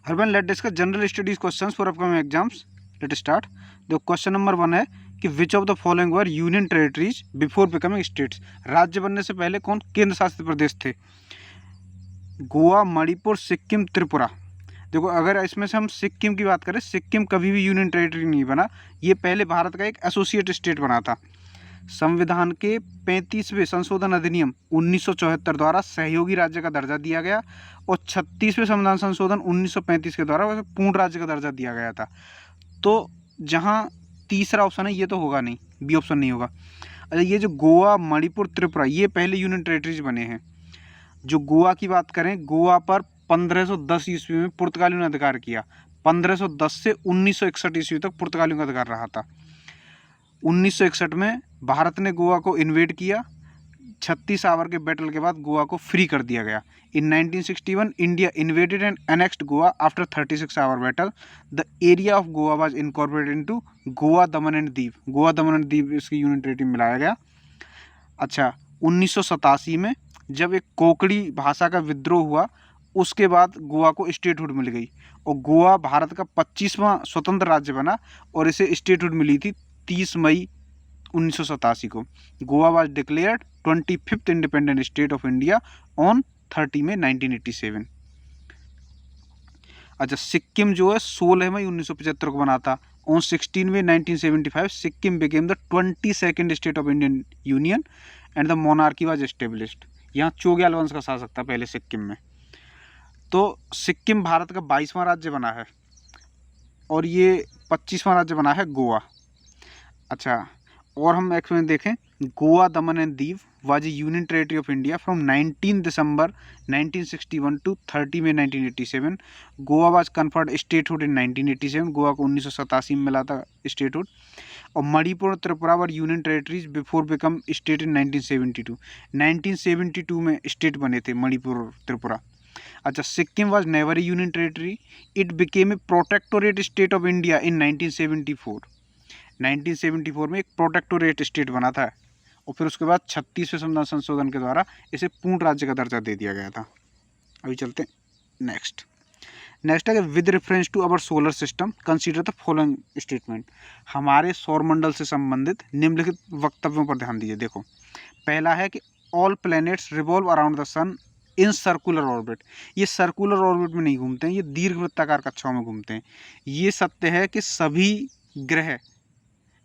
हरबन let discuss general studies questions for upcoming exams. Let start. देखो question number 1 है कि which of the following were union territories before becoming states. राज्य बनने से पहले कौन केंद्र शासित प्रदेश थे? गोवा, मणिपुर, सिक्किम, त्रिपुरा। देखो अगर इसमें से हम सिक्किम की बात करें, सिक्किम कभी भी यूनियन टेरिटरी नहीं बना, ये पहले भारत का एक एसोसिएट स्टेट बना था। संविधान के 35वें संशोधन अधिनियम 1974 द्वारा सहयोगी राज्य का दर्जा दिया गया और 36वें संविधान संशोधन 1935 के द्वारा पूर्ण राज्य का दर्जा दिया गया था। तो जहाँ तीसरा ऑप्शन है ये तो होगा नहीं, बी ऑप्शन नहीं होगा। अच्छा, ये जो गोवा, मणिपुर, त्रिपुरा ये पहले यूनियन टेरिटरीज बने हैं। जो गोवा की बात करें, गोवा पर 1510 ईस्वी में पुर्तगालियों ने अधिकार किया। 1510 से 1961 ईस्वी तक पुर्तगालियों का अधिकार रहा था। 1961 में भारत ने गोवा को इन्वेड किया। 36 आवर के बैटल के बाद गोवा को फ्री कर दिया गया। In 1961 India invaded and annexed Goa after 36 hour battle. The area of Goa was incorporated into Goa, Daman and Diu. Goa, Daman and Diu इसकी यूनियन टेरिटरी में मिलाया गया। अच्छा, 1987 में जब एक कोंकणी भाषा का विद्रोह हुआ, उसके बाद गोवा को स्टेटहुड मिल गई और गोवा भारत का 25वां स्वतंत्र राज्य बना और इसे स्टेटहुड मिली थी 30 मई 1987 को। Goa was declared 25th independent state of India on 30 May 1987। अच्छा, सिक्किम जो है 16 मई 1975 को बना था। On 16 May 1975 Sikkim became the 22nd state of Indian union and the monarchy was established. यहाँ चोग्याल वंश का शासक था पहले सिक्किम में। तो सिक्किम भारत का 22वां राज्य बना है और ये 25वां राज्य बना है गोवा। अच्छा, और हम एक्स में देखें, Goa, Daman and Diu was a union territory of India from 19 December 1961 to 30 May 1987। Goa was conferred statehood in 1987। Goa को 1987 में मिला था स्टेटहुड। और मणिपुर और Tripura were union territories before become state in 1972। 1972 में स्टेट बने थे मणिपुर और त्रिपुरा। अच्छा, Sikkim was never a union territory. It became a protectorate state of India in 1974। 1974 में एक प्रोटेक्टोरेट स्टेट बना था और फिर उसके बाद 36वें संविधान संशोधन के द्वारा इसे पूर्ण राज्य का दर्जा दे दिया गया था। अभी चलते हैं नेक्स्ट है with reference to our solar system consider the following statement. हमारे सौर मंडल से संबंधित निम्नलिखित वक्तव्यों पर ध्यान दीजिए। देखो, पहला है कि all planets revolve around the sun in circular orbit. ये सर्कुलर ऑर्बिट में नहीं घूमते हैं, ये दीर्घवृत्ताकार कक्षाओं में घूमते हैं। ये सत्य है कि सभी ग्रह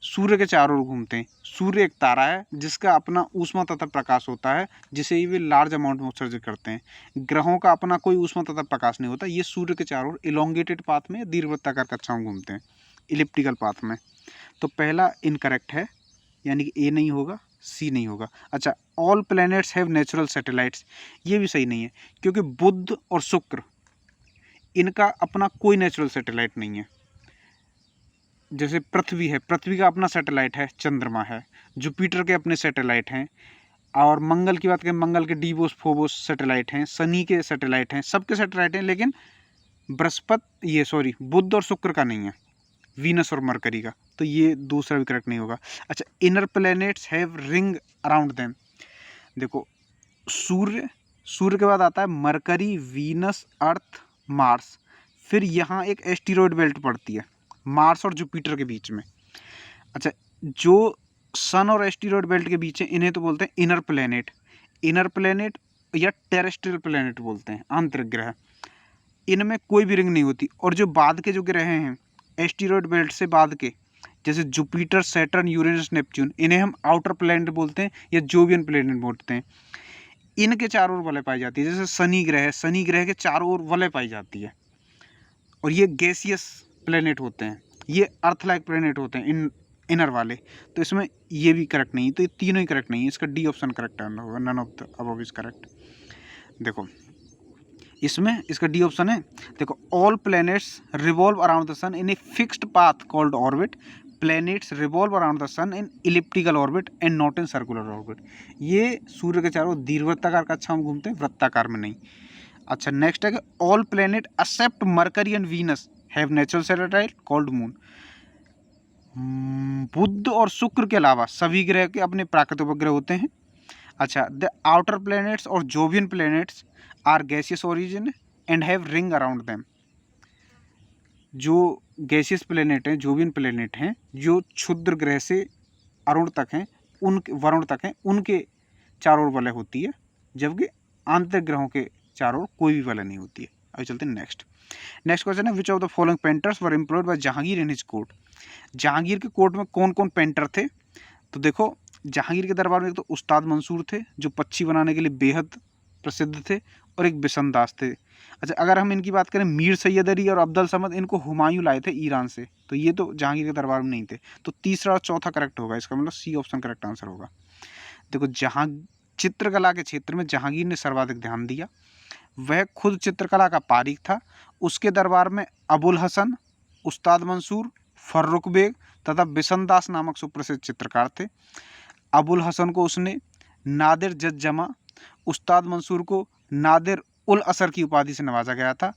सूर्य के चारों ओर घूमते हैं। सूर्य एक तारा है जिसका अपना ऊष्मा तथा प्रकाश होता है, जिसे वे लार्ज अमाउंट में उत्सर्जित करते हैं। ग्रहों का अपना कोई ऊष्मा तथा प्रकाश नहीं होता। ये सूर्य के चारों ओर इलोंगेटेड पाथ में, दीर्घवृत्ताकार कक्षाओं में घूमते हैं, इलिप्टिकल पाथ में। तो पहला इनकरेक्ट है, यानी कि ए नहीं होगा, सी नहीं होगा। अच्छा, all planets have natural satellites, ये भी सही नहीं है, क्योंकि बुध और शुक्र इनका अपना कोई नेचुरल सैटेलाइट नहीं है। जैसे पृथ्वी है, पृथ्वी का अपना सैटेलाइट है, चंद्रमा है। जुपिटर के अपने सैटेलाइट हैं। और मंगल की बात करें, मंगल के डीवोस, फोबोस सैटेलाइट हैं। शनि के सैटेलाइट हैं, सबके सैटेलाइट हैं, लेकिन बुध और शुक्र का नहीं है, वीनस और मरकरी का। तो ये दूसरा भी करेक्ट नहीं होगा। अच्छा, inner planets have ring around them. देखो, सूर्य के बाद आता है मरकरी, वीनस, अर्थ, मार्स। फिर यहाँ एक एस्टेरॉयड बेल्ट पड़ती है मार्स और जुपिटर के बीच में। अच्छा, जो सन और एस्टेरॉयड बेल्ट के बीच है इन्हें तो बोलते हैं इनर प्लैनेट या टेरेस्ट्रियल प्लैनेट बोलते हैं, आंतरिक ग्रह। इनमें कोई भी रिंग नहीं होती। और जो बाद के जो ग्रह हैं एस्टेरॉयड बेल्ट से बाद के, जैसे जुपिटर, सैटर्न, यूरेनस, नेपच्यून, इन्हें हम आउटर प्लैनेट बोलते हैं या जोवियन प्लैनेट बोलते हैं। इनके चारों ओर वलय पाई जाती है। जैसे शनि ग्रह है, शनि ग्रह के चारों ओर वलय पाई जाती है और ये गैसियस प्लैनेट होते हैं, ये अर्थ लाइक प्लैनेट होते हैं इनर वाले। तो इसमें ये भी करेक्ट नहीं है, तो ये तीनों ही करेक्ट नहीं है। इसका डी ऑप्शन करेक्ट होगा, none of the above is correct. देखो, इसमें इसका डी ऑप्शन है। देखो, all planets revolve around the sun in a fixed path called orbit. Planets revolve around the sun in elliptical orbit and not in circular orbit. ये सूर्य के चारों दीर्घवृत्ताकार कक्षा में घूमते हैं, वृत्ताकार में नहीं। अच्छा, नेक्स्ट है कि all planet except Mercury and Venus have natural satellite called moon. बुध और शुक्र के अलावा सभी ग्रह के अपने प्राकृतिक उपग्रह होते हैं। अच्छा, द आउटर प्लैनेट्स और jovian planets are gaseous origin and have ring around them. जो गैसियस प्लेनेट हैं, जोवियन प्लेनेट हैं, जो क्षुद्र ग्रह से अरुण तक हैं, वरुण तक हैं, उनके चारों ओर वलय होती है, जबकि आंतरिक ग्रहों के चारों ओर कोई भी वलय नहीं होती है। अभी चलते हैं नेक्स्ट क्वेश्चन है, विच of the following painters were employed by Jahangir in his court. Jahangir के कोर्ट में कौन कौन पेंटर थे? तो देखो, जहांगीर के दरबार में एक तो उस्ताद मंसूर थे, जो पक्षी बनाने के लिए बेहद प्रसिद्ध थे, और एक बिसनदास थे। अच्छा, अगर हम इनकी बात करें, मीर सैयद अली और अब्दुल समद, इनको हुमायूं लाए थे ईरान से, तो ये तो जहांगीर के दरबार में नहीं थे। तो तीसरा और चौथा करेक्ट होगा, इसका मतलब सी ऑप्शन करेक्ट आंसर होगा। देखो, जहां चित्रकला के क्षेत्र में जहांगीर ने सर्वाधिक ध्यान दिया, वह खुद चित्रकला का पारीख था। उसके दरबार में अबुल हसन, उस्ताद मंसूर, फर्रुख बेग तथा बिसनदास नामक सुप्रसिद्ध चित्रकार थे। अबुल हसन को उसने नादिर जज जमा, उस्ताद मंसूर को नादिर उल असर की उपाधि से नवाजा गया था।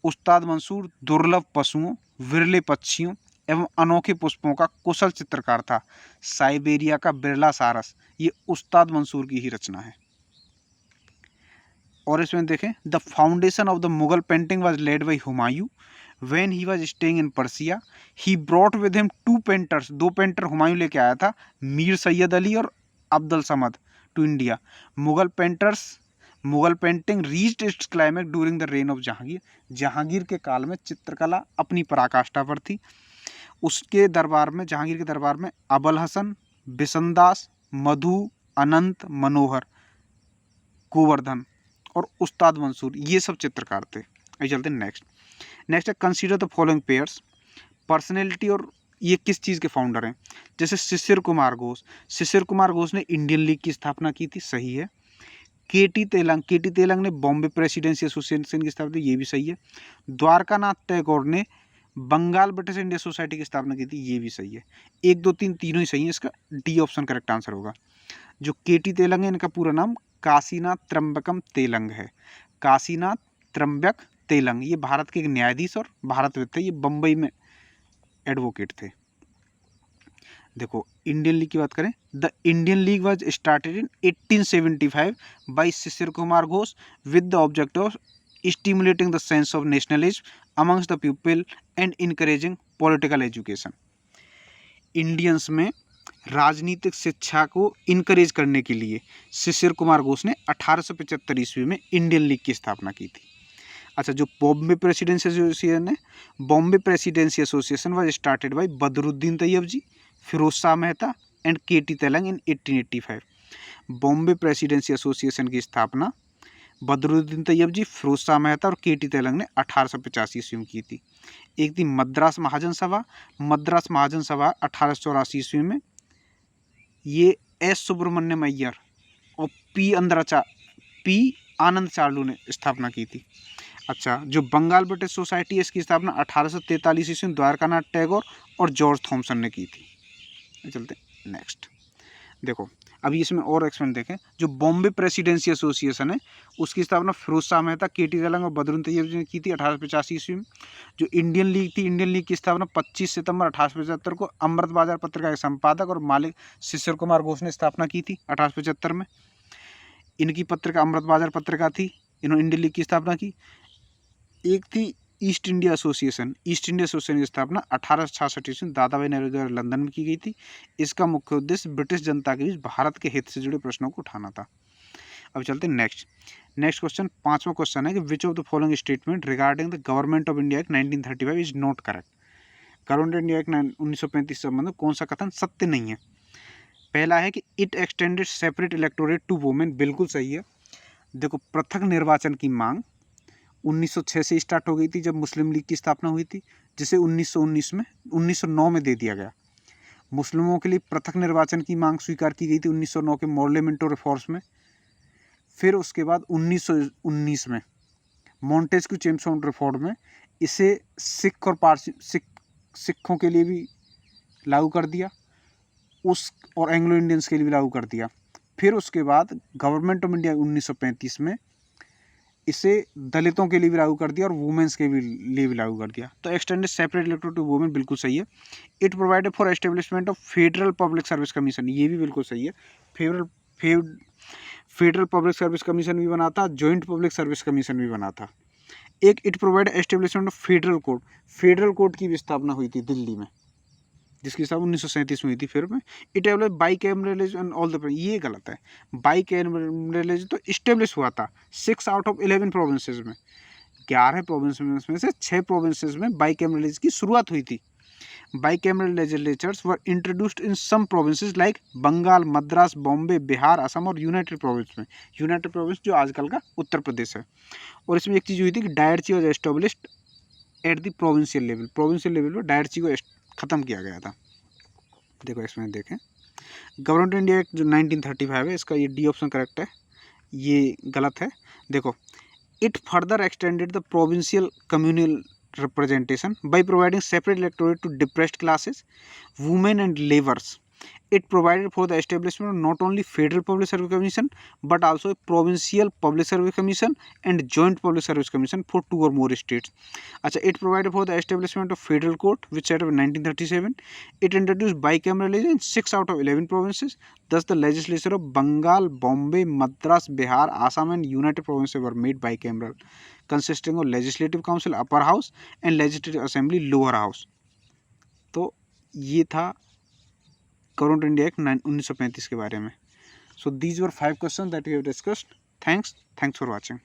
उस्ताद मंसूर दुर्लभ पशुओं, विरले पक्षियों एवं अनोखे पुष्पों का कुशल चित्रकार था। साइबेरिया का बिरला सारस, ये उस्ताद मंसूर की ही रचना है। और इसमें देखें, the foundation of the Mughal painting was laid by Humayun when he was staying in Persia. He brought with him 2 painters, 2 painter Humayun लेके आया था, मीर सैयद अली और Abdul Samad, to India. Mughal painting reached its climax during the reign of Jahangir. Jahangir के काल में चित्रकला अपनी पराकाष्ठा पर थी। उसके दरबार में, जहांगीर के दरबार में अबुल हसन, बिसनदास, मधु, अनंत, मनोहर, गोवर्धन और उस्ताद मंसूर, ये सब चित्रकार थे। आइए चलते हैं नेक्स्ट है, consider the following pairs. Personality, और ये किस चीज़ के फाउंडर हैं? जैसे शिशिर कुमार घोष ने इंडियन लीग की स्थापना की थी, सही है। केटी तेलंग ने बॉम्बे प्रेसिडेंसी एसोसिएशन की स्थापना की, ये भी सही है। द्वारकानाथ टैगोर ने बंगाल ब्रिटिश इंडिया सोसाइटी की स्थापना की थी, ये भी सही है। 1 2 3 तीनों ही सही है, इसका डी ऑप्शन करेक्ट आंसर होगा। जो केटी तेलंग है, इनका पूरा नाम काशीनाथ त्र्यंबकम तेलंग है। काशीनाथ त्र्यंबक तेलंग, ये भारत के एक न्यायाधीश और भारतविद थे। ये बम्बई में एडवोकेट थे। देखो, इंडियन लीग की बात करें, the Indian league was started in 1875 by Sisir Kumar Ghosh with the object of stimulating the sense of nationalism amongst the people and encouraging political education. Indians में राजनीतिक शिक्षा को इनकरेज करने के लिए शिशिर कुमार घोष ने 1875 ईस्वी में इंडियन लीग की स्थापना की थी। अच्छा, जो बॉम्बे प्रेसिडेंसी एसोसिएशन है, Bombay presidency association was started by Badruddin Tyabji, Firoz Shah Mehta and K T Telang in 1885। Bombay presidency association की स्थापना बदरुद्दीन तैयब जी, फिरोज शाह मेहता और केटी तेलंग ने 1885 ईस्वी में की थी। एक थी मद्रास महाजन सभा 1884 ईस्वी में, ये एस सुब्रमण्यम अय्यर और पी आनंद चार्लू ने स्थापना की थी। अच्छा, जो बंगाल ब्रिटिश सोसाइटी है, इसकी स्थापना 1843 ईस्वी में द्वारकानाथ टैगोर और जॉर्ज थॉमसन ने की थी। चलते नेक्स्ट। देखो, अभी इसमें और एक्सपेंड देखें, जो बॉम्बे प्रेसिडेंसी एसोसिएशन है, उसकी स्थापना फिरोज शाह मेहता, केटी तेलंग और बदरुद्दीन तैयब जी ने की थी 1885 ईस्वी में। जो इंडियन लीग थी, इंडियन लीग की स्थापना 25 सितंबर 1875 को अमृत बाजार पत्रिका के संपादक और मालिक शिशिर कुमार घोष ने स्थापना की थी 1875 में। इनकी पत्रिका अमृत बाजार पत्रिका थी, इन्होंने इंडियन लीग की स्थापना की। एक थी ईस्ट इंडिया एसोसिएशन की स्थापना 1866 ईस्वी में दादा भाई नौरोजी द्वारा लंदन में की गई थी। इसका मुख्य उद्देश्य ब्रिटिश जनता के बीच भारत के हित से जुड़े प्रश्नों को उठाना था। अब चलते हैं नेक्स्ट क्वेश्चन। 5वां क्वेश्चन है कि which of the following statement regarding the government of India act 1935 is not correct. Government India act 1935 से संबंधित कौन सा कथन सत्य नहीं है? पहला है कि it extended separate electorate to women, बिल्कुल सही है। देखो, पृथक निर्वाचन की मांग 1906 से स्टार्ट हो गई थी, जब मुस्लिम लीग की स्थापना हुई थी, जिसे 1909 में दे दिया गया। मुस्लिमों के लिए पृथक निर्वाचन की मांग स्वीकार की गई थी 1909 के मॉर्लेमेंटो रिफॉर्म्स में। फिर उसके बाद 1919 में मॉन्टेस्क्यू चेम्सफोर्ड रिफॉर्म में इसे सिख और पारसी सिखों के लिए भी लागू कर दिया, और एंग्लो इंडियंस के लिए भी लागू कर दिया। फिर उसके बाद गवर्नमेंट ऑफ इंडिया 1935 में इसे दलितों के लिए भी लागू कर दिया और वुमेन्स के लिए भी लागू कर दिया। तो extended separate electorate to women बिल्कुल सही है। It provided for establishment of federal public service commission, ये भी बिल्कुल सही है। फेडरल पब्लिक सर्विस कमीशन भी बना था, जॉइंट पब्लिक सर्विस कमीशन भी बना था। एक it provide establishment of federal court, federal court की भी स्थापना हुई थी दिल्ली में, जिसकी स्थापना 1937 में हुई थी। फिर में it abolish by cameralism all the, ये गलत है, बाई कैमरलिज्म तो इस्टेब्लिश हुआ था 6 आउट ऑफ 11 प्रोविंसेस में, 11 प्रोविंस में से 6 प्रोविंसेस में बाई कैमरलिज्म की शुरुआत हुई थी। Bicameral legislatures were introduced in some provinces like Bengal, Madras, Bombay, Bihar, Assam और यूनाइटेड प्रोविंस में, यूनाइटेड प्रोविंस जो आजकल का उत्तर प्रदेश है। और इसमें एक चीज़ हुई थी कि dyarchy was established at the provincial level, provincial level पर डायरची को ख़त्म किया गया था। देखो इसमें देखें, गवर्नमेंट इंडिया एक्ट जो 1935 है, इसका ये डी ऑप्शन करेक्ट है, ये गलत है। देखो, it further extended the provincial communal representation by providing separate electorate to depressed classes, women and laborers. It provided for the establishment of not only Federal Public Service Commission but also a Provincial Public Service Commission and Joint Public Service Commission for 2 or more states. अच्छा, it provided for the establishment of Federal Court which set up in 1937. It introduced bicameralism in 6 out of 11 provinces. Thus, the legislature of Bengal, Bombay, Madras, Bihar, Assam and United Provinces were made bicameral, consisting of Legislative Council Upper House and Legislative Assembly Lower House. तो ये था government India act 1935 के बारे में। So these were 5 question that we have discussed. Thanks for watching.